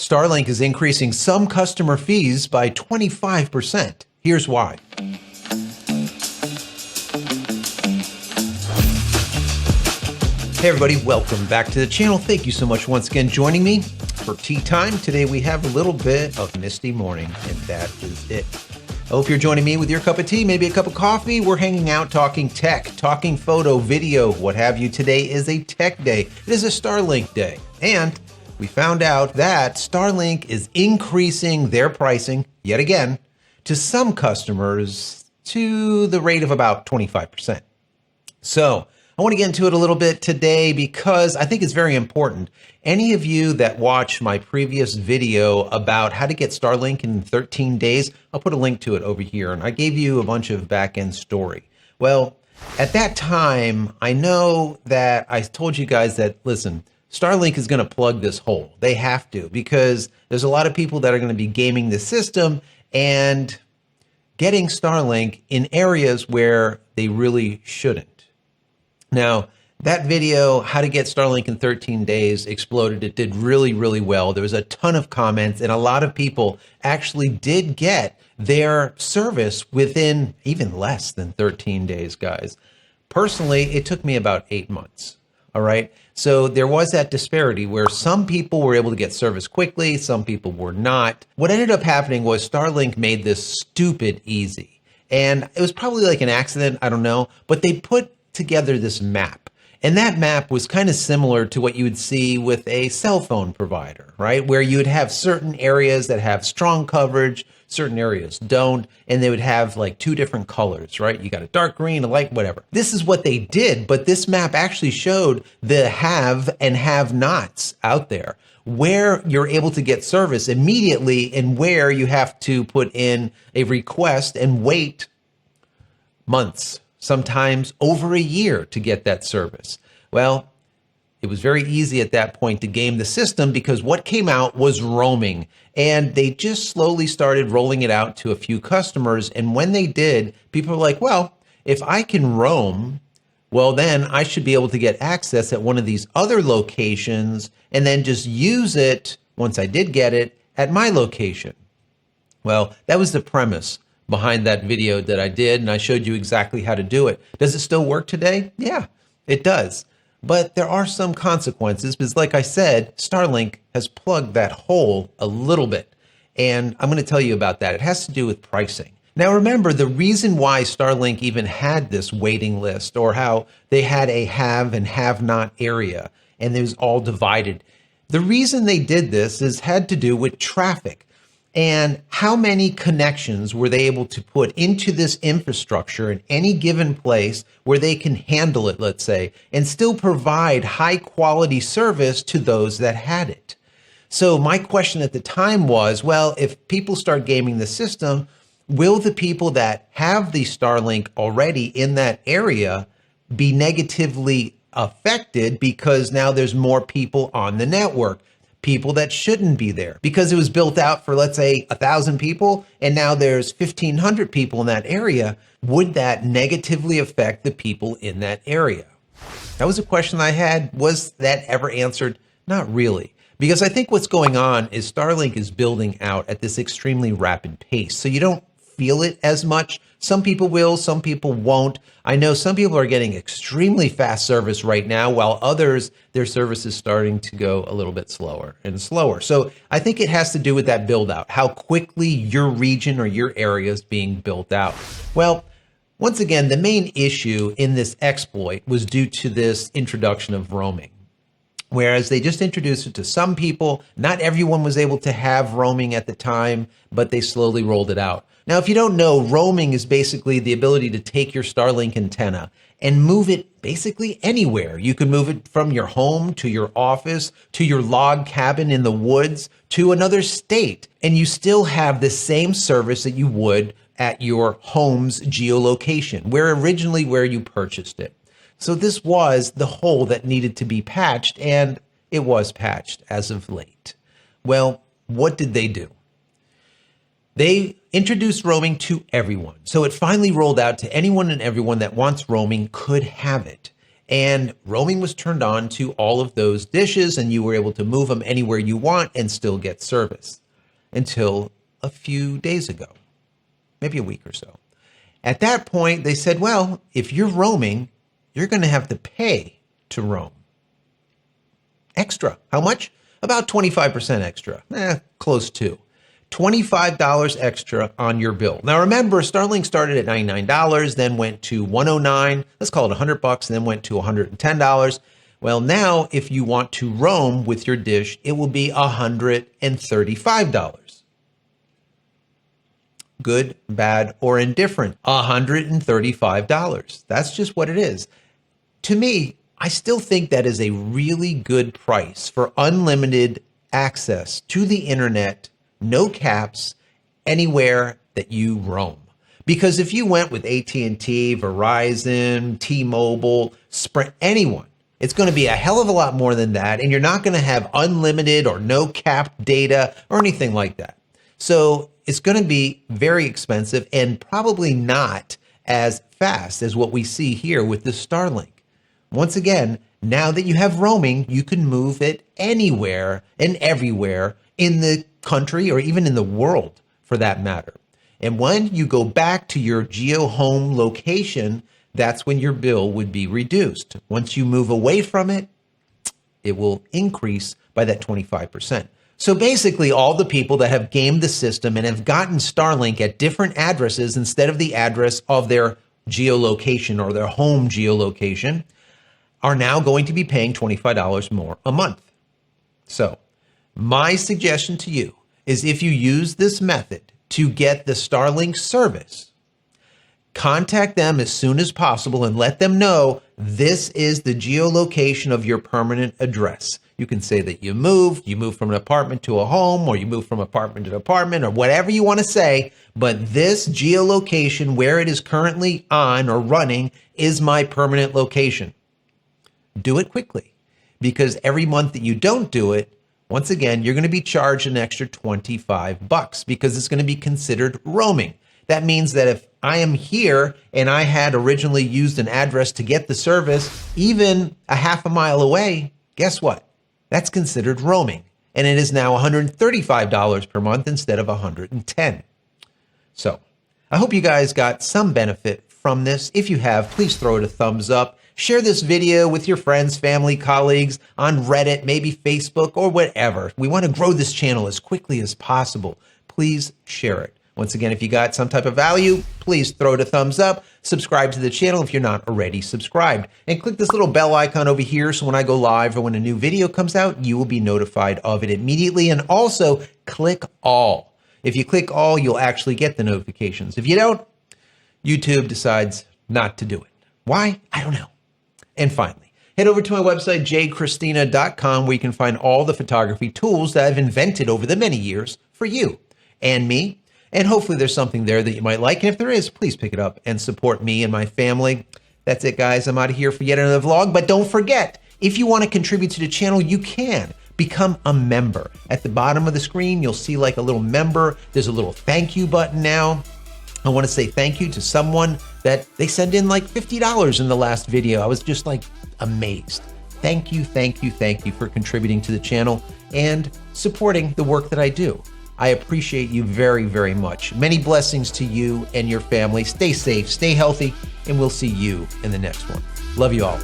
Starlink is increasing some customer fees by 25%. Here's why. Hey everybody, welcome back to the channel. Thank you so much once again joining me for tea time. Today we have a little bit of misty morning, and that is it. I hope you're joining me with your cup of tea, maybe a cup of coffee. We're hanging out, talking tech, talking photo, video, what have you. Today is a tech day. It is a Starlink day. And we found out that Starlink is increasing their pricing, yet again, to some customers to the rate of about 25%. So I want to get into it a little bit today because I think it's very important. Any of you that watched my previous video about how to get Starlink in 13 days, I'll put a link to it over here. And I gave you a bunch of back-end story. Well, at that time, I know that I told you guys that, listen, Starlink is going to plug this hole. They have to, because there's a lot of people that are going to be gaming the system and getting Starlink in areas where they really shouldn't. Now, that video, how to get Starlink in 13 days, exploded. It did really, really well. There was a ton of comments, and a lot of people actually did get their service within even less than 13 days, guys. Personally, it took me about 8 months. All right. So there was that disparity where some people were able to get service quickly, some people were not. What ended up happening was Starlink made this stupid easy. And it was probably like an accident, I don't know, but they put together this map. And that map was kind of similar to what you would see with a cell phone provider, right? Where you would have certain areas that have strong coverage, certain areas don't, and they would have like two different colors, right? You got a dark green, a light, whatever. This is what they did, but this map actually showed the have and have nots out there, where you're able to get service immediately and where you have to put in a request and wait months, sometimes over a year to get that service. Well, it was very easy at that point to game the system because what came out was roaming, and they just slowly started rolling it out to a few customers. And when they did, people were like, well, if I can roam, well, then I should be able to get access at one of these other locations and then just use it once I did get it at my location. Well, that was the premise behind that video that I did, and I showed you exactly how to do it. Does it still work today? Yeah, it does. But there are some consequences because, like I said, Starlink has plugged that hole a little bit. And I'm going to tell you about that. It has to do with pricing. Now, remember, the reason why Starlink even had this waiting list, or how they had a have and have not area, and it was all divided. The reason they did this had to do with traffic. And how many connections were they able to put into this infrastructure in any given place where they can handle it, let's say, and still provide high quality service to those that had it? So my question at the time was, well, if people start gaming the system, will the people that have the Starlink already in that area be negatively affected because now there's more people on the network? People that shouldn't be there because it was built out for, let's say, 1,000 people, and now there's 1,500 people in that area. Would that negatively affect the people in that area? That was a question I had. Was that ever answered? Not really. Because I think what's going on is Starlink is building out at this extremely rapid pace. So you don't feel it as much. Some people will, some people won't. I know some people are getting extremely fast service right now, while others, their service is starting to go a little bit slower and slower. So I think it has to do with that build out, how quickly your region or your area is being built out. Well, once again, the main issue in this exploit was due to this introduction of roaming. Whereas they just introduced it to some people, not everyone was able to have roaming at the time, but they slowly rolled it out. Now, if you don't know, roaming is basically the ability to take your Starlink antenna and move it basically anywhere. You can move it from your home to your office, to your log cabin in the woods, to another state, and you still have the same service that you would at your home's geolocation, where you purchased it. So this was the hole that needed to be patched, and it was patched as of late. Well, what did they do? They introduced roaming to everyone. So it finally rolled out to anyone and everyone that wants roaming could have it. And roaming was turned on to all of those dishes, and you were able to move them anywhere you want and still get service until a few days ago, maybe a week or so. At that point, they said, well, if you're roaming, you're going to have to pay to roam. Extra. How much? About 25% extra. Close to. $25 extra on your bill. Now remember, Starlink started at $99, then went to $109, let's call it $100, and then went to $110. Well, now if you want to roam with your dish, it will be $135. Good, bad, or indifferent, $135. That's just what it is. To me, I still think that is a really good price for unlimited access to the internet, no caps, anywhere that you roam. Because if you went with AT&T, Verizon, T-Mobile, Sprint, anyone, it's going to be a hell of a lot more than that, and you're not going to have unlimited or no capped data or anything like that. So it's going to be very expensive and probably not as fast as what we see here with the Starlink. Once again, now that you have roaming, you can move it anywhere and everywhere in the country or even in the world for that matter. And when you go back to your geo home location, that's when your bill would be reduced. Once you move away from it, it will increase by that 25%. So basically, all the people that have gamed the system and have gotten Starlink at different addresses instead of the address of their geolocation or their home geolocation are now going to be paying $25 more a month. So my suggestion to you is if you use this method to get the Starlink service, contact them as soon as possible and let them know this is the geolocation of your permanent address. You can say that you moved from an apartment to a home, or you moved from apartment to apartment, or whatever you want to say, but this geolocation where it is currently on or running is my permanent location. Do it quickly, because every month that you don't do it, once again, you're going to be charged an extra $25 because it's going to be considered roaming. That means that if I am here and I had originally used an address to get the service, even a half a mile away, guess what? That's considered roaming. And it is now $135 per month instead of $110. So I hope you guys got some benefit from this. If you have, please throw it a thumbs up. Share this video with your friends, family, colleagues on Reddit, maybe Facebook, or whatever. We want to grow this channel as quickly as possible. Please share it. Once again, if you got some type of value, please throw it a thumbs up. Subscribe to the channel if you're not already subscribed. And click this little bell icon over here so when I go live or when a new video comes out, you will be notified of it immediately. And also click all. If you click all, you'll actually get the notifications. If you don't, YouTube decides not to do it. Why? I don't know. And finally, head over to my website, JCristina.com, where you can find all the photography tools that I've invented over the many years for you and me. And hopefully there's something there that you might like. And if there is, please pick it up and support me and my family. That's it, guys. I'm out of here for yet another vlog. But don't forget, if you want to contribute to the channel, you can. Become a member. At the bottom of the screen, you'll see like a little member. There's a little thank you button now. I want to say thank you to someone that they sent in like $50 in the last video. I was just like amazed. Thank you, thank you, thank you for contributing to the channel and supporting the work that I do. I appreciate you very, very much. Many blessings to you and your family. Stay safe, stay healthy, and we'll see you in the next one. Love you all.